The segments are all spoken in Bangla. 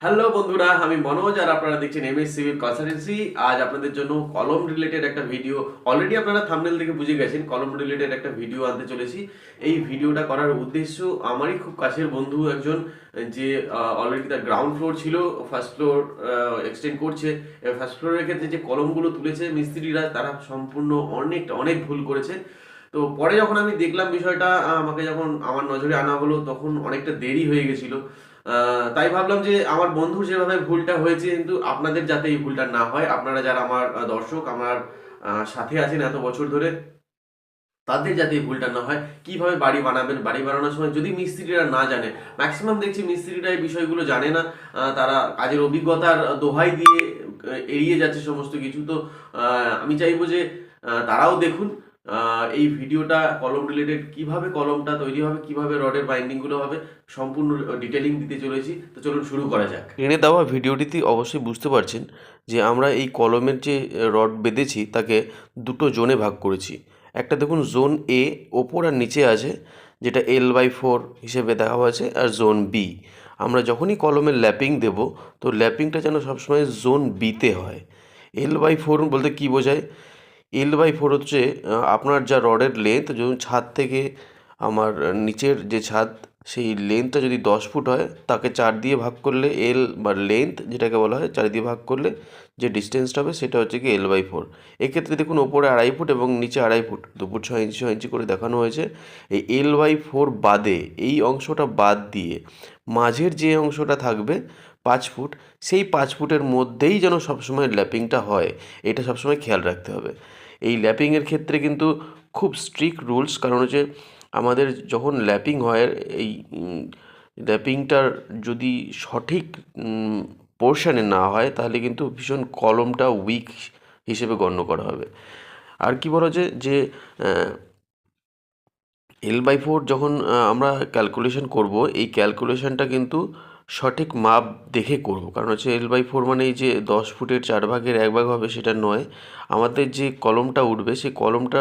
হ্যালো বন্ধুরা, আমি মনোজ আর আপনারা দেখছেন এমএস সিভিল কনসালটেন্সি। আজ আপনাদের জন্য কলম রিলেটেড একটা ভিডিও, অলরেডি আপনারা থাম্বনেল থেকে বুঝে গেছেন, কলম রিলেটেড একটা ভিডিও আনতে চলেছি। এই ভিডিওটা করার উদ্দেশ্য, আমারই খুব কাছের বন্ধু একজন, যে অলরেডি তার গ্রাউন্ড ফ্লোর ছিল, ফার্স্ট ফ্লোর এক্সটেন্ড করছে। ফার্স্ট ফ্লোরের ক্ষেত্রে যে কলমগুলো তুলেছে মিস্ত্রিরা, তারা সম্পূর্ণ অনেক ভুল করেছে। তো পরে যখন আমি দেখলাম বিষয়টা, আমাকে যখন আমার নজরে আনা হলো, তখন অনেকটা দেরি হয়ে গেছিল। তাই ভাবলাম যে আমার বন্ধুর যেভাবে ভুলটা হয়েছে, কিন্তু আপনাদের যাতে এই ভুলটা না হয়, আপনারা যারা আমার দর্শক, আমার সাথে আছেন এত বছর ধরে, তাদের যাতে এই ভুলটা না হয়। কিভাবে বাড়ি বানাবেন, বাড়ি বানানোর সময় যদি মিস্ত্রিরা না জানে, ম্যাক্সিমাম দেখছি মিস্ত্রিরা এই বিষয়গুলো জানে না। তারা কাজের অভিজ্ঞতার দোহাই দিয়ে এড়িয়ে যাচ্ছে সমস্ত কিছু। তো আমি চাইবো যে তারাও দেখুন এই ভিডিওটা, কলম রিলেটেড, কিভাবে কলমটা তৈরি হবে, কিভাবে রডের বাইন্ডিংগুলো হবে, সম্পূর্ণ ডিটেলিং দিতে চলেছি। তো চলুন শুরু করা যাক। স্ক্রিনে দেওয়া ভিডিওটিতে অবশ্যই বুঝতে পারছেন যে আমরা এই কলমের যে রড বেঁধেছি তাকে দুটো জোনে ভাগ করেছি। একটা দেখুন জোন এ ওপর আর নিচে আছে, যেটা L/4 হিসেবে দেওয়া আছে, আর জোন বি। আমরা যখনই কলমের ল্যাপিং দেব, তো ল্যাপিংটা যেন সবসময় জোন বিতে হয়। L/4 বলতে কী বোঝায়? L/4 হচ্ছে আপনার যা রডের লেন্থ, ধরুন ছাদ থেকে আমার নিচের যে ছাদ, সেই লেন্থটা যদি 10 ফুট হয়, তাকে 4 দিয়ে ভাগ করলে এল বা লেন্থ যেটাকে বলা হয়, 4 দিয়ে ভাগ করলে যে ডিস্টেন্সটা হবে সেটা হচ্ছে কি L/4। এক্ষেত্রে দেখুন ওপরে 2.5 ফুট এবং নিচে 2.5 ফুট, 2 ফুট 6 ইঞ্চি করে দেখানো হয়েছে। এই L/4 বাদে, এই অংশটা বাদ দিয়ে মাঝের যে অংশটা থাকবে 5 ফুট, সেই 5 ফুটের মধ্যেই যেন সবসময় ল্যাপিংটা হয়, এটা সবসময় খেয়াল রাখতে হবে। এই ল্যাপিংয়ের ক্ষেত্রে কিন্তু খুব স্ট্রিক্ট রুলস, কারণ হচ্ছে আমাদের যখন ল্যাপিং হয়, এই ল্যাপিংটার যদি সঠিক পোর্শনে না হয়, তাহলে কিন্তু ভীষণ কলমটা উইক হিসেবে গণ্য করা হবে। আর কি বলা যায় যে L/4 যখন আমরা ক্যালকুলেশন করব, এই ক্যালকুলেশনটা কিন্তু সঠিক মাপ দেখে করব, কারণ হচ্ছে L/4 মানে এই যে 10 ফুটের 4 ভাগের 1 ভাগ হবে সেটা নয়। আমাদের যে কলমটা উঠবে, সেই কলমটা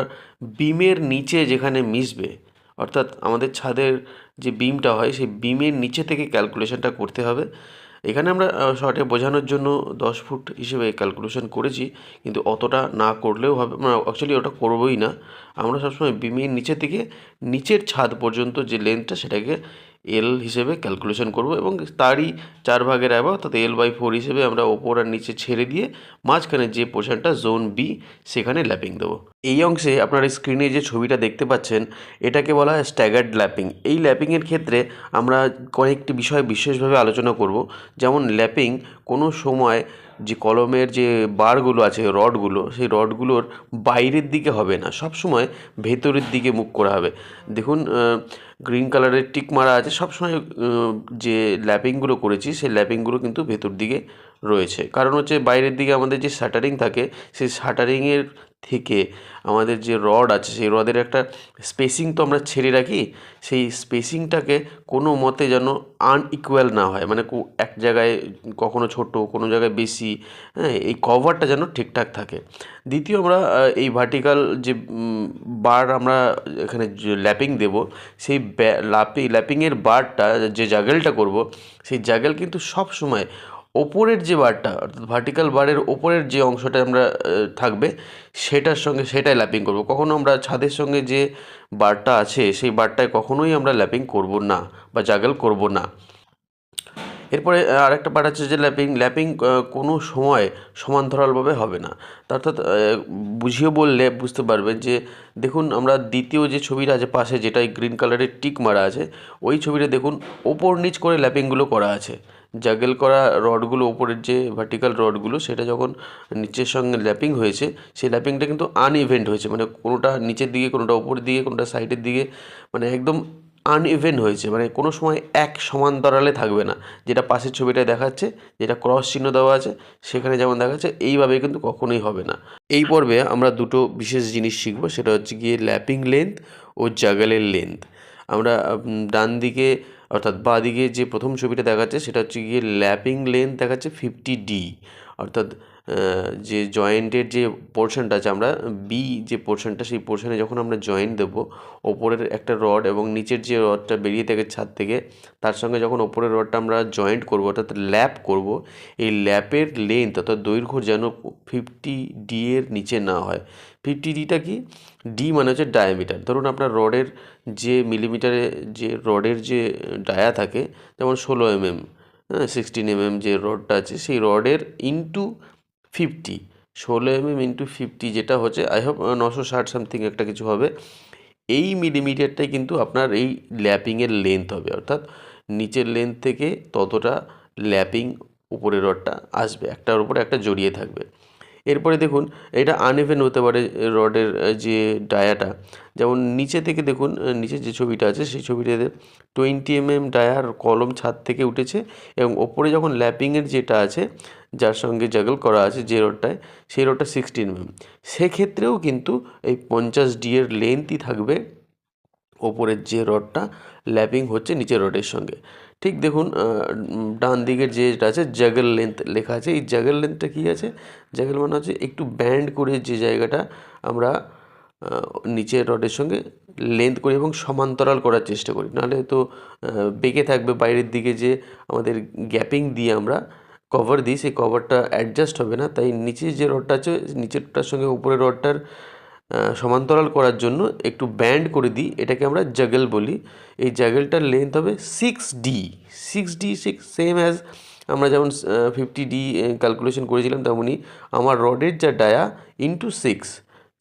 বিমের নিচে যেখানে মিশবে, অর্থাৎ আমাদের ছাদের যে বিমটা হয়, সেই বিমের নিচে থেকে ক্যালকুলেশনটা করতে হবে। এখানে আমরা শর্টে বোঝানোর জন্য 10 ফুট হিসেবে ক্যালকুলেশন করেছি, কিন্তু অতটা না করলেও হবে, মানে অ্যাকচুয়ালি ওটা করবোই না। আমরা সবসময় বিমের নিচে থেকে নিচের ছাদ পর্যন্ত যে লেন্থটা, সেটাকে এল হিসেবে ক্যালকুলেশন করব, এবং তারই 4 ভাগের 1 ভাগ, অর্থাৎ L/4 হিসেবে আমরা ওপর আর নিচে ছেড়ে দিয়ে মাঝখানে যে পোর্শনটা জোন বি, সেখানে ল্যাপিং দেবো। এই অংশে আপনারা স্ক্রিনে যে ছবিটা দেখতে পাচ্ছেন, এটাকে বলা হয় স্ট্যাগার্ড ল্যাপিং। এই ল্যাপিংয়ের ক্ষেত্রে আমরা কয়েকটি বিষয় বিশেষভাবে আলোচনা করব। যেমন ল্যাপিং কোনো সময় যে কলমের যে বারগুলো আছে, রডগুলো, সেই রডগুলোর বাইরের দিকে হবে না, সব সময় ভেতরের দিকে মুখ করা হবে। দেখুন গ্রিন কালারের টিক মারা আছে, সবসময় যে ল্যাপিংগুলো করেছি সেই ল্যাপিংগুলো কিন্তু ভেতর দিকে রয়েছে। কারণ হচ্ছে বাইরের দিকে আমাদের যে শাটারিং থাকে, সেই শাটারিংয়ের থেকে আমাদের যে রড আছে, সেই রডের একটা স্পেসিং তো আমরা ছেড়ে রাখি, সেই স্পেসিংটাকে কোনো মতে যেন আনইকুয়াল না হয়, মানে এক জায়গায় কখনো ছোট, কোনো জায়গায় বেশি, হ্যাঁ, এই কভারটা যেন ঠিকঠাক থাকে। দ্বিতীয়, আমরা এই ভার্টিক্যাল যে বার আমরা এখানে যে ল্যাপিং দেব, সেই ল্যাপিংয়ের বারটা, যে জাগেলটা করব, সেই জাগেল কিন্তু সব সময় ওপরের যে বারটা, অর্থাৎ ভার্টিক্যাল বারের ওপরের যে অংশটা আমরা থাকবে, সেটার সঙ্গে সেটাই ল্যাপিং করব। কখনো আমরা ছাদের সঙ্গে যে বারটা আছে, সেই বারটায় কখনোই আমরা ল্যাপিং করব না বা জাগেল করব না। এরপরে আরেকটা পার্ট আছে যে ল্যাপিং কোনো সময় সমান্তরালভাবে হবে না। অর্থাৎ বুঝিয়ে বললে বুঝতে পারবেন যে, দেখুন আমরা দ্বিতীয় যে ছবিটা আছে পাশে, যেটাই গ্রিন কালারের টিক মারা আছে, ওই ছবিটা দেখুন ওপর নিচ করে ল্যাপিংগুলো করা আছে। জাগেল করা রডগুলো, ওপরের যে ভার্টিক্যাল রডগুলো, সেটা যখন নিচের সঙ্গে ল্যাপিং হয়েছে, সেই ল্যাপিংটা কিন্তু আনইভেন্ট হয়েছে, মানে কোনোটা নিচের দিকে, কোনোটা ওপরের দিকে, কোনোটা সাইডের দিকে, মানে একদম আনইভেন হয়েছে, মানে কোনো সময় এক সমান্তরালে থাকবে না। যেটা পাশের ছবিটায় দেখাচ্ছে, যেটা ক্রস চিহ্ন দেওয়া আছে, সেখানে যেমন দেখাচ্ছে, এইভাবে কিন্তু কখনোই হবে না। এই পর্বে আমরা দুটো বিশেষ জিনিস শিখব, সেটা হচ্ছে গিয়ে ল্যাপিং লেন্থ ও জাগালের লেন্থ। আমরা ডান দিকে, অর্থাৎ বাঁ দিকে যে প্রথম ছবিটা দেখাচ্ছে, সেটা হচ্ছে গিয়ে ল্যাপিং লেন্থ দেখাচ্ছে 50D, অর্থাৎ যে জয়েন্টের যে পোর্শনটা আছে, আমরা বি যে পোর্শনটা, সেই পোর্শনে যখন আমরা জয়েন্ট দেবো, ওপরের একটা রড এবং নিচের যে রডটা বেরিয়ে থাকে ছাদ থেকে, তার সঙ্গে যখন ওপরের রডটা আমরা জয়েন্ট করবো অর্থাৎ ল্যাপ করব, এই ল্যাপের লেন্থ অর্থাৎ দৈর্ঘ্য যেন 50D এর নিচে না হয়। 50Dটা কি? ডি মানে হচ্ছে ডায়ামিটার। ধরুন আপনার রডের যে মিলিমিটারে যে রডের যে ডায়া থাকে, যেমন 16 mm, 16 mm যে রডটা আছে, সেই রডের ইন্টু 50, 16 mm ইন্টু 50 যেটা হচ্ছে আই হোপ 960 সামথিং একটা কিছু হবে। এই মিলিমিটারটাই কিন্তু আপনার এই ল্যাপিংয়ের লেন্থ হবে, অর্থাৎ নিচের লেন্থ থেকে ততটা ল্যাপিং উপরের রডটা আসবে, একটার উপরে একটা জড়িয়ে থাকবে। এরপরে দেখুন এটা আনইভেন হতে পারে রডের যে ডায়াটা, যেমন নিচে থেকে দেখুন, নিচে যে ছবিটা আছে সেই ছবিটাতে 20 mm ডায়ার কলম ছাদ থেকে উঠেছে এবং ওপরে যখন ল্যাপিংয়ের যেটা আছে যার সঙ্গে জাগল করা আছে যে রডটায়, সেই রডটা 16 mm। সেক্ষেত্রেও কিন্তু এই 50D এর লেন্থই থাকবে ওপরের যে রডটা ল্যাপিং হচ্ছে নিচের রডের সঙ্গে। ঠিক দেখুন ডান দিকের যেটা আছে জাগল লেন্থ লেখা আছে, এই জাগল লেন্থটা কী আছে? জাগল মানে হচ্ছে একটু ব্যান্ড করে যে জায়গাটা আমরা নিচের রডের সঙ্গে লেন্থ করি এবং সমান্তরাল করার চেষ্টা করি, নাহলে তো বেঁকে থাকবে বাইরের দিকে যে আমাদের গ্যাপিং দিয়ে আমরা কভার দিই, সেই কভারটা অ্যাডজাস্ট হবে না। তাই নিচের যে রডটা আছে নিচেরটার সঙ্গে উপরের রডটার সমান্তরাল করার জন্য একটু ব্যান্ড করে দিই, এটাকে আমরা জাগল বলি। এই জাগলটার লেন্থ হবে 6D। 6D সেম অ্যাজ আমরা যেমন 50D ক্যালকুলেশন করেছিলাম, তেমনই আমার রডের যা ডায়া ইন্টু 6,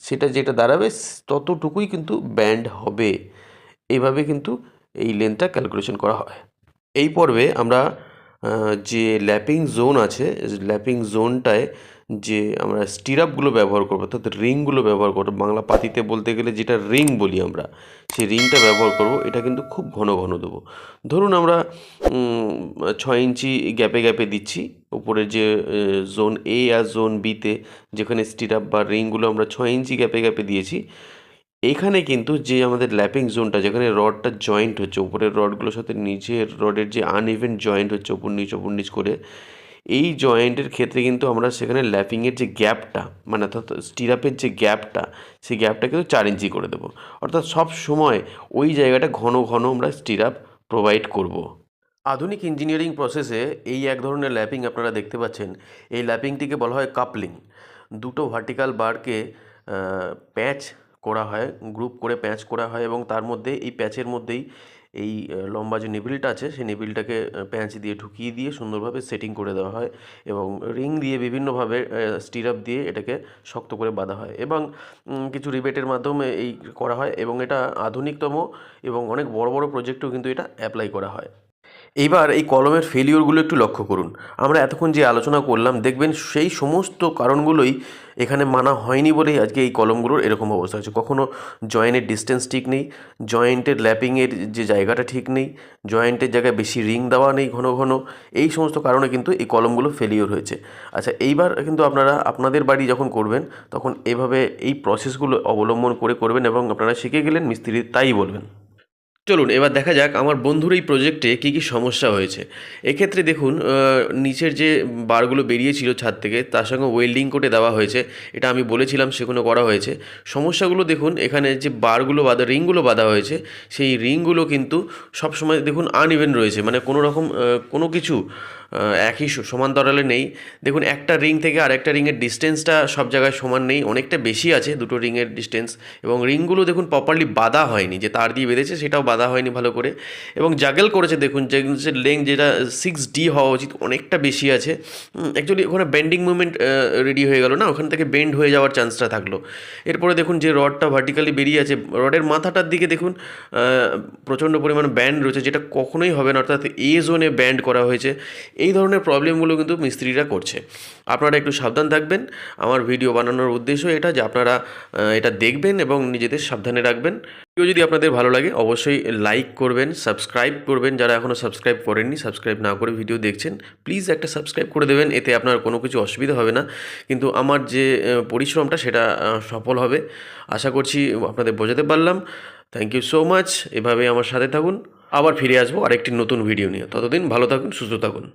সেটা যেটা দাঁড়াবে ততটুকুই কিন্তু ব্যান্ড হবে। এইভাবে কিন্তু এই লেন্থটা ক্যালকুলেশন করা হয়। এই পর্বে আমরা যে ল্যাপিং জোন আছে, ল্যাপিং জোনটায় যে আমরা স্টিরাপগুলো ব্যবহার করবো অর্থাৎ রিংগুলো ব্যবহার করবো, বাংলা পাতিতে বলতে গেলে যেটা রিং বলি আমরা, সেই রিংটা ব্যবহার করব। এটা কিন্তু খুব ঘন ঘন দেবো। ধরুন আমরা 6 ইঞ্চি গ্যাপে গ্যাপে দিচ্ছি উপরে যে জোন এ আর জোন বিতে, যেখানে স্টিরাপ বা রিংগুলো আমরা 6 ইঞ্চি গ্যাপে গ্যাপে দিয়েছি। এইখানে কিন্তু যে আমাদের ল্যাপিং জোনটা, যেখানে রডটা জয়েন্ট হচ্ছে উপরের রডগুলোর সাথে নিচের রডের যে আনইভেন জয়েন্ট হচ্ছে উপর নিচ করে, এই জয়েন্টের ক্ষেত্রে কিন্তু আমরা সেখানে ল্যাপিংয়ের যে গ্যাপটা, মানে অর্থাৎ স্টিরাপের যে গ্যাপটা, সেই গ্যাপটা কিন্তু 4 ইঞ্চি করে দেবো। অর্থাৎ সব সময় ওই জায়গাটা ঘন ঘন আমরা স্টিরাপ প্রোভাইড করব। আধুনিক ইঞ্জিনিয়ারিং প্রসেসে এই এক ধরনের ল্যাপিং আপনারা দেখতে পাচ্ছেন। এই ল্যাপিংটিকে বলা হয় কাপলিং। দুটো ভার্টিক্যাল বারকে প্যাচ করা হয়, গ্রুপ করে প্যাচ করা হয় এবং তার মধ্যে এই প্যাচের মধ্যেই এই লম্বা যে নিবিলটা আছে সেই নিবিলটাকে প্যাঁচ দিয়ে ঢুকিয়ে দিয়ে সুন্দরভাবে সেটিং করে দেওয়া হয় এবং রিং দিয়ে বিভিন্নভাবে স্টিরাপ দিয়ে এটাকে শক্ত করে বাঁধা হয় এবং কিছু রিবেটের মাধ্যমে এই করা হয় এবং এটা আধুনিকতম এবং অনেক বড় বড় প্রজেক্টেও কিন্তু এটা অ্যাপ্লাই করা হয়। এইবার এই কলমের ফেলিওরগুলো একটু লক্ষ্য করুন। আমরা এতক্ষণ যে আলোচনা করলাম দেখবেন সেই সমস্ত কারণগুলোই এখানে মানা হয়নি বলেই আজকে এই কলমগুলোর এরকম অবস্থা হচ্ছে। কখনো জয়েন্টের ডিস্টেন্স ঠিক নেই, জয়েন্টের ল্যাপিংয়ের যে জায়গাটা ঠিক নেই, জয়েন্টের জায়গায় বেশি রিং দেওয়া নেই ঘন ঘন, এই সমস্ত কারণে কিন্তু এই কলমগুলো ফেলিওর হয়েছে। আচ্ছা, এইবার কিন্তু আপনারা আপনাদের বাড়ি যখন করবেন তখন এভাবে এই প্রসেসগুলো অবলম্বন করে করবেন এবং আপনারা শিখে গেলেন, মিস্ত্রি তাই বলবেন। চলুন এবার দেখা যাক আমার বন্ধুর এই প্রজেক্টে কী কী সমস্যা হয়েছে। এক্ষেত্রে দেখুন নিচের যে বারগুলো বেরিয়েছিল ছাদ থেকে তার সঙ্গে ওয়েল্ডিং করে দেওয়া হয়েছে, এটা আমি বলেছিলাম সেগুলো করা হয়েছে। সমস্যাগুলো দেখুন, এখানে যে বারগুলো বাঁধা রিংগুলো বাঁধা হয়েছে সেই রিংগুলো কিন্তু সবসময় দেখুন আনইভেন রয়েছে, মানে কোনো রকম কোনো কিছু একই সমান্তরালে নেই। দেখুন একটা রিং থেকে আর একটা রিংয়ের ডিস্টেন্সটা সব জায়গায় সমান নেই, অনেকটা বেশি আছে দুটো রিংয়ের ডিস্টেন্স এবং রিংগুলো দেখুন প্রপারলি বাঁধা হয়নি, যে তার দিয়ে বেঁধেছে সেটাও বাঁধা হয়নি ভালো করে এবং জাগেল করেছে দেখুন যে লেংথ যেটা 6D হওয়া উচিত অনেকটা বেশি আছে। অ্যাকচুয়ালি ওখানে বেন্ডিং মুভমেন্ট রেডি হয়ে গেল না, ওখান থেকে বেন্ড হয়ে যাওয়ার চান্সটা থাকলো। এরপরে দেখুন যে রডটা ভার্টিক্যালি বেরিয়ে আছে, রডের মাথাটার দিকে দেখুন প্রচণ্ড পরিমাণ ব্যান্ড রয়েছে, যেটা কখনোই হবে না, অর্থাৎ এ জোনে ব্যান্ড করা হয়েছে। এই ধরনের প্রবলেমগুলো কিন্তু মিস্ত্রিরা করছে। আপনারা একটু সাবধান থাকবেন। আমার ভিডিও বানানোর উদ্দেশ্য এটা যে আপনারা এটা দেখবেন এবং নিজেদের সাবধানে রাখবেন। ভিডিও যদি আপনাদের ভালো লাগে অবশ্যই লাইক করবেন, সাবস্ক্রাইব করবেন। যারা এখনও সাবস্ক্রাইব করেননি, সাবস্ক্রাইব না করে ভিডিও দেখছেন, প্লিজ একটা সাবস্ক্রাইব করে দেবেন, এতে আপনার কোনো কিছু অসুবিধা হবে না, কিন্তু আমার যে পরিশ্রমটা সেটা সফল হবে। আশা করছি আপনাদের বোঝাতে পারলাম। Thank you so much. এভাবে আমার সাথে থাকুন, আবার ফিরে আসবো আরেকটি নতুন ভিডিও নিয়ে। ততদিন ভালো থাকুন, সুস্থ থাকুন।